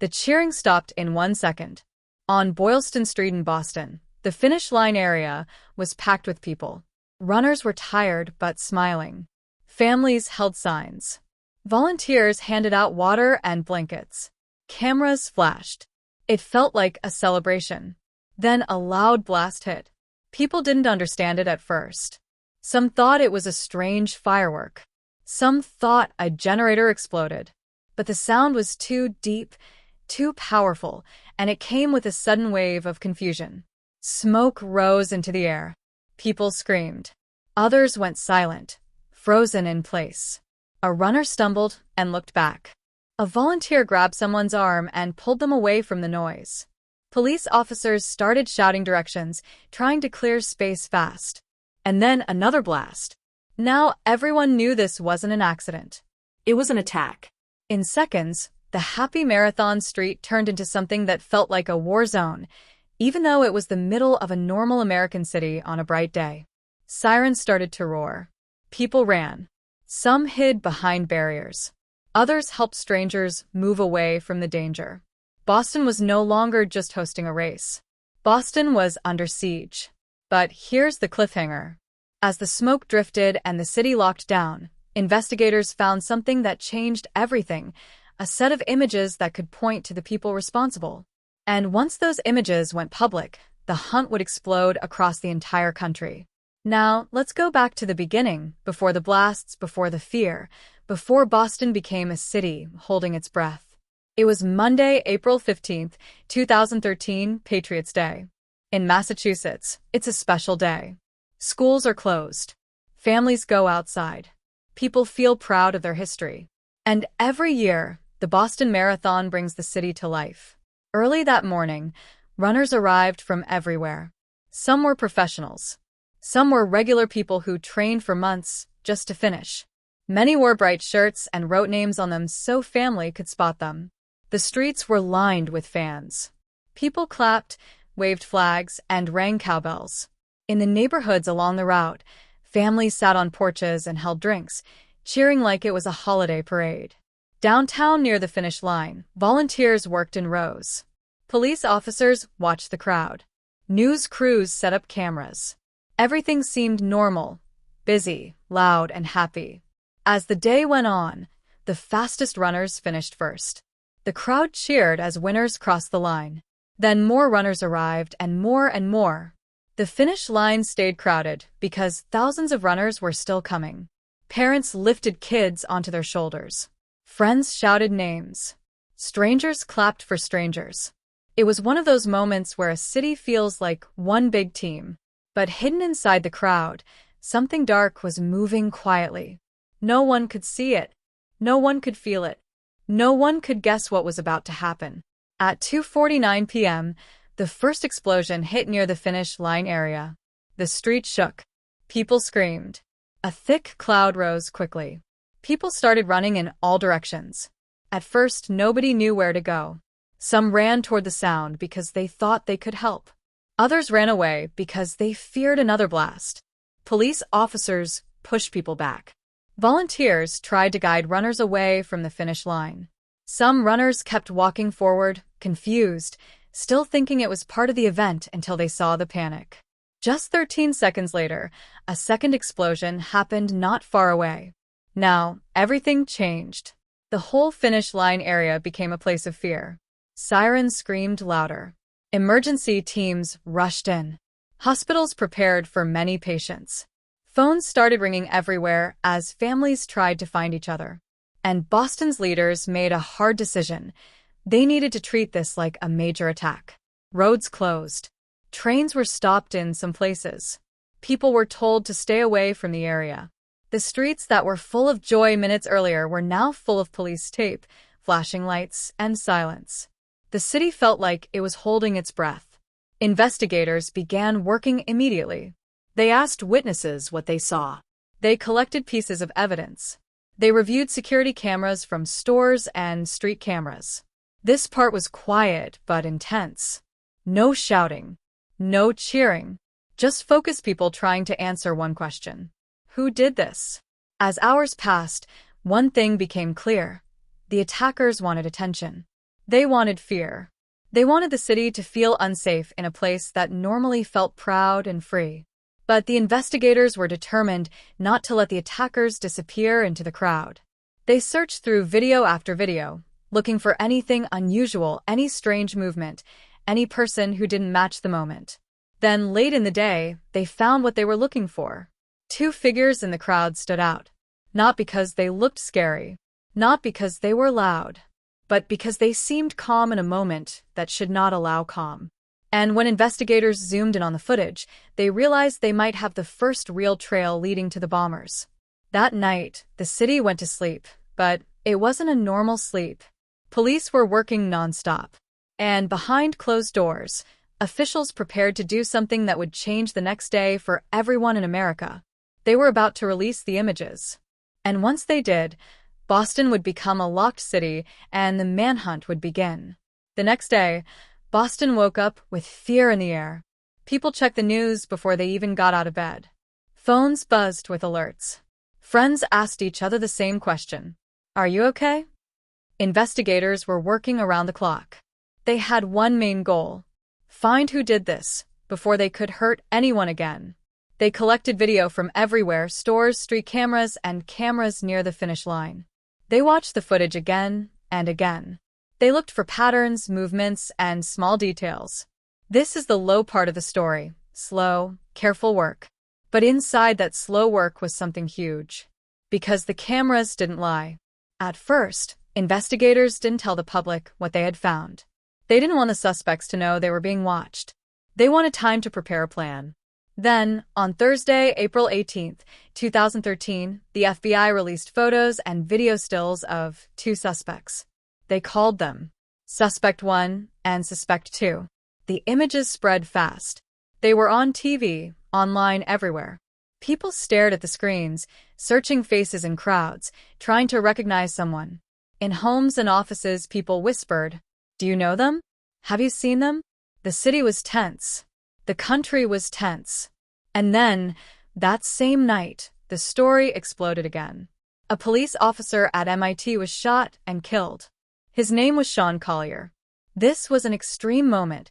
The cheering stopped in 1 second. On Boylston Street in Boston, the finish line area was packed with people. Runners were tired but smiling. Families held signs. Volunteers handed out water and blankets. Cameras flashed. It felt like a celebration. Then a loud blast hit. People didn't understand it at first. Some thought it was a strange firework. Some thought a generator exploded. But the sound was too deep, too powerful, and it came with a sudden wave of confusion. Smoke rose into the air. People screamed. Others went silent, frozen in place. A runner stumbled and looked back. A volunteer grabbed someone's arm and pulled them away from the noise. Police officers started shouting directions, trying to clear space fast. And then another blast. Now everyone knew this wasn't an accident. It was an attack. In seconds, the happy Marathon Street turned into something that felt like a war zone, even though it was the middle of a normal American city on a bright day. Sirens started to roar. People ran. Some hid behind barriers. Others helped strangers move away from the danger. Boston was no longer just hosting a race. Boston was under siege. But here's the cliffhanger. As the smoke drifted and the city locked down, investigators found something that changed everything, a set of images that could point to the people responsible. And once those images went public, the hunt would explode across the entire country. Now, let's go back to the beginning, before the blasts, before the fear, before Boston became a city holding its breath. It was Monday, April 15th, 2013, Patriots' Day. In Massachusetts, it's a special day. Schools are closed. Families go outside. People feel proud of their history. And every year, the Boston Marathon brings the city to life. Early that morning, runners arrived from everywhere. Some were professionals. Some were regular people who trained for months just to finish. Many wore bright shirts and wrote names on them so family could spot them. The streets were lined with fans. People clapped, waved flags, and rang cowbells. In the neighborhoods along the route, families sat on porches and held drinks, cheering like it was a holiday parade. Downtown near the finish line, volunteers worked in rows. Police officers watched the crowd. News crews set up cameras. Everything seemed normal, busy, loud, and happy. As the day went on, the fastest runners finished first. The crowd cheered as winners crossed the line. Then more runners arrived, and more and more. The finish line stayed crowded because thousands of runners were still coming. Parents lifted kids onto their shoulders. Friends shouted names. Strangers clapped for strangers. It was one of those moments where a city feels like one big team. But hidden inside the crowd, something dark was moving quietly. No one could see it. No one could feel it. No one could guess what was about to happen. At 2:49 p.m., the first explosion hit near the finish line area. The street shook. People screamed. A thick cloud rose quickly. People started running in all directions. At first, nobody knew where to go. Some ran toward the sound because they thought they could help. Others ran away because they feared another blast. Police officers pushed people back. Volunteers tried to guide runners away from the finish line. Some runners kept walking forward, confused, still thinking it was part of the event until they saw the panic. Just 13 seconds later, a second explosion happened not far away. Now, everything changed. The whole finish line area became a place of fear. Sirens screamed louder. Emergency teams rushed in. Hospitals prepared for many patients. Phones started ringing everywhere as families tried to find each other. And Boston's leaders made a hard decision. They needed to treat this like a major attack. Roads closed. Trains were stopped in some places. People were told to stay away from the area. The streets that were full of joy minutes earlier were now full of police tape, flashing lights, and silence. The city felt like it was holding its breath. Investigators began working immediately. They asked witnesses what they saw. They collected pieces of evidence. They reviewed security cameras from stores and street cameras. This part was quiet but intense. No shouting. No cheering. Just focused people trying to answer one question. Who did this? As hours passed, one thing became clear. The attackers wanted attention. They wanted fear. They wanted the city to feel unsafe in a place that normally felt proud and free. But the investigators were determined not to let the attackers disappear into the crowd. They searched through video after video, looking for anything unusual, any strange movement, any person who didn't match the moment. Then, late in the day, they found what they were looking for. Two figures in the crowd stood out. Not because they looked scary, not because they were loud, but because they seemed calm in a moment that should not allow calm. And when investigators zoomed in on the footage, they realized they might have the first real trail leading to the bombers. That night, the city went to sleep, but it wasn't a normal sleep. Police were working nonstop. And behind closed doors, officials prepared to do something that would change the next day for everyone in America. They were about to release the images. And once they did, Boston would become a locked city and the manhunt would begin. The next day, Boston woke up with fear in the air. People checked the news before they even got out of bed. Phones buzzed with alerts. Friends asked each other the same question. Are you okay? Investigators were working around the clock. They had one main goal: find who did this before they could hurt anyone again. They collected video from everywhere: stores, street cameras, and cameras near the finish line. They watched the footage again and again. They looked for patterns, movements, and small details. This is the low part of the story: slow, careful work. But inside that slow work was something huge. Because the cameras didn't lie. At first, investigators didn't tell the public what they had found. They didn't want the suspects to know they were being watched. They wanted time to prepare a plan. Then, on Thursday, April 18th, 2013, the FBI released photos and video stills of two suspects. They called them Suspect 1 and Suspect 2. The images spread fast. They were on TV, online, everywhere. People stared at the screens, searching faces in crowds, trying to recognize someone. In homes and offices, people whispered, "Do you know them? Have you seen them?" The city was tense. The country was tense. And then, that same night, the story exploded again. A police officer at MIT was shot and killed. His name was Sean Collier. This was an extreme moment,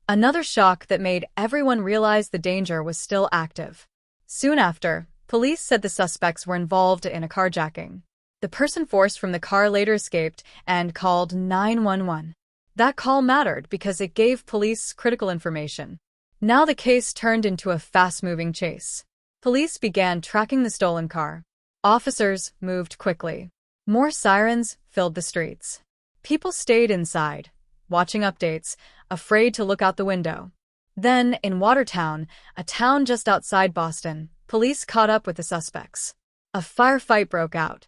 another shock that made everyone realize the danger was still active. Soon after, police said the suspects were involved in a carjacking. The person forced from the car later escaped and called 911. That call mattered because it gave police critical information. Now the case turned into a fast-moving chase. Police began tracking the stolen car. Officers moved quickly. More sirens filled the streets. People stayed inside, watching updates, afraid to look out the window. Then, in Watertown, a town just outside Boston, police caught up with the suspects. A firefight broke out.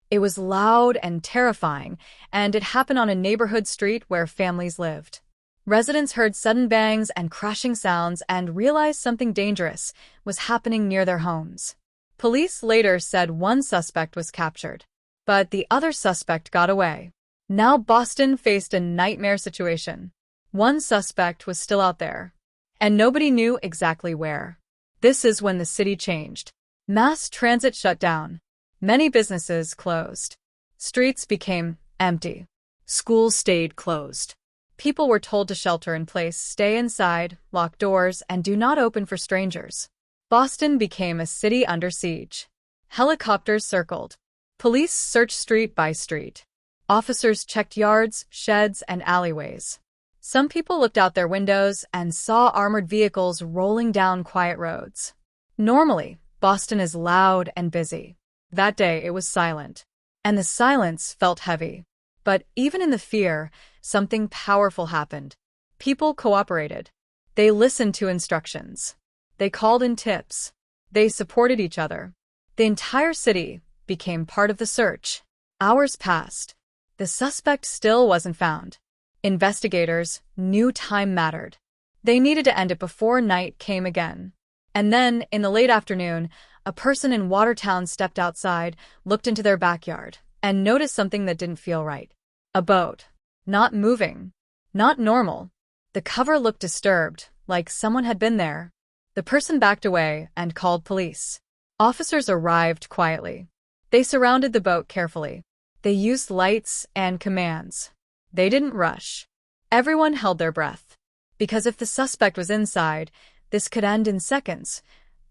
It was loud and terrifying, and it happened on a neighborhood street where families lived. Residents heard sudden bangs and crashing sounds and realized something dangerous was happening near their homes. Police later said one suspect was captured, but the other suspect got away. Now Boston faced a nightmare situation. One suspect was still out there, and nobody knew exactly where. This is when the city changed. Mass transit shut down. Many businesses closed. Streets became empty. Schools stayed closed. People were told to shelter in place, stay inside, lock doors, and do not open for strangers. Boston became a city under siege. Helicopters circled. Police searched street by street. Officers checked yards, sheds, and alleyways. Some people looked out their windows and saw armored vehicles rolling down quiet roads. Normally, Boston is loud and busy. That day it was silent. And the silence felt heavy. But even in the fear, something powerful happened. People cooperated. They listened to instructions. They called in tips. They supported each other. The entire city became part of the search. Hours passed. The suspect still wasn't found. Investigators knew time mattered. They needed to end it before night came again. And then, in the late afternoon, a person in Watertown stepped outside, looked into their backyard, and noticed something that didn't feel right. A boat. Not moving. Not normal. The cover looked disturbed, like someone had been there. The person backed away and called police. Officers arrived quietly. They surrounded the boat carefully. They used lights and commands. They didn't rush. Everyone held their breath. Because if the suspect was inside, this could end in seconds,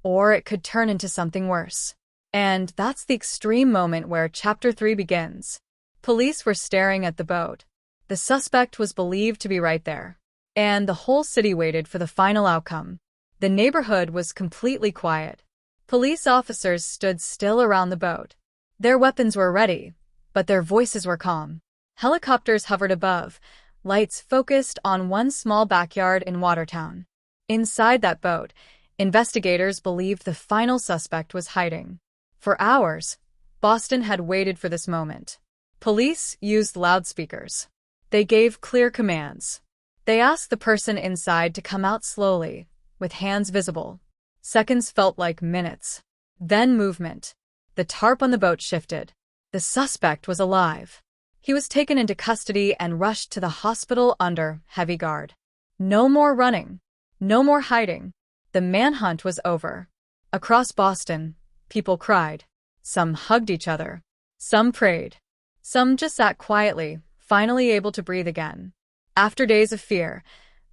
or it could turn into something worse. And that's the extreme moment where Chapter 3 begins. Police were staring at the boat. The suspect was believed to be right there. And the whole city waited for the final outcome. The neighborhood was completely quiet. Police officers stood still around the boat. Their weapons were ready, but their voices were calm. Helicopters hovered above, lights focused on one small backyard in Watertown. Inside that boat, investigators believed the final suspect was hiding. For hours, Boston had waited for this moment. Police used loudspeakers. They gave clear commands. They asked the person inside to come out slowly, with hands visible. Seconds felt like minutes. Then movement. The tarp on the boat shifted. The suspect was alive. He was taken into custody and rushed to the hospital under heavy guard. No more running. No more hiding. The manhunt was over. Across Boston, people cried. Some hugged each other. Some prayed. Some just sat quietly, finally able to breathe again. After days of fear,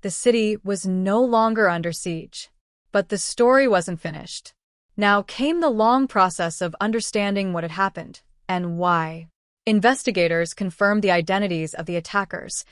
the city was no longer under siege. But the story wasn't finished. Now came the long process of understanding what had happened and why. Investigators confirmed the identities of the attackers,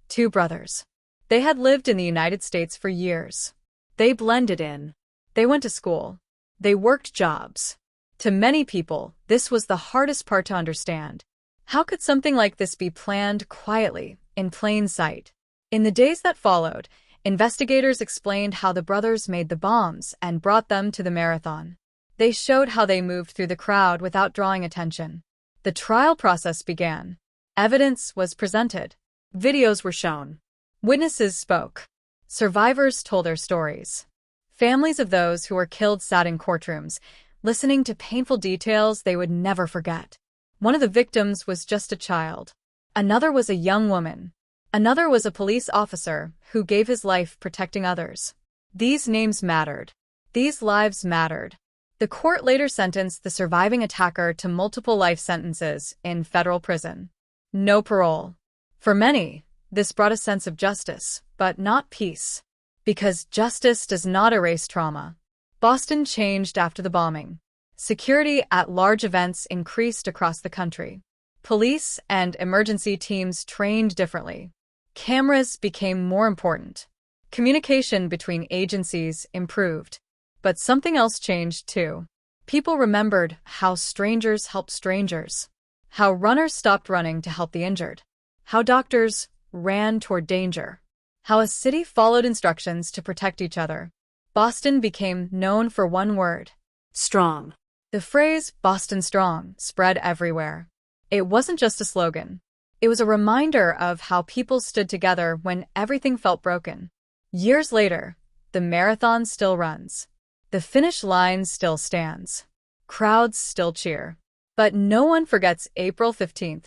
2 brothers. They had lived in the United States for years. They blended in. They went to school. They worked jobs. To many people, this was the hardest part to understand. How could something like this be planned quietly, in plain sight? In the days that followed, investigators explained how the brothers made the bombs and brought them to the marathon. They showed how they moved through the crowd without drawing attention. The trial process began. Evidence was presented. Videos were shown. Witnesses spoke. Survivors told their stories. Families of those who were killed sat in courtrooms, listening to painful details they would never forget. One of the victims was just a child. Another was a young woman. Another was a police officer who gave his life protecting others. These names mattered. These lives mattered. The court later sentenced the surviving attacker to multiple life sentences in federal prison. No parole. For many, this brought a sense of justice, but not peace. Because justice does not erase trauma. Boston changed after the bombing. Security at large events increased across the country. Police and emergency teams trained differently. Cameras became more important. Communication between agencies improved. But something else changed too. People remembered how strangers helped strangers. How runners stopped running to help the injured. How doctors ran toward danger. How a city followed instructions to protect each other. Boston became known for one word: strong. The phrase "Boston Strong" spread everywhere. It wasn't just a slogan. It was a reminder of how people stood together when everything felt broken. Years later, the marathon still runs. The finish line still stands. Crowds still cheer. But no one forgets April 15th,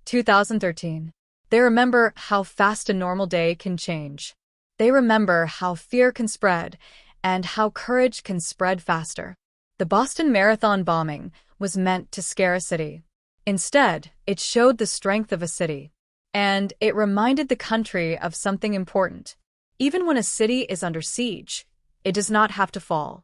2013. They remember how fast a normal day can change. They remember how fear can spread and how courage can spread faster. The Boston Marathon bombing was meant to scare a city. Instead, it showed the strength of a city. And it reminded the country of something important. Even when a city is under siege, it does not have to fall.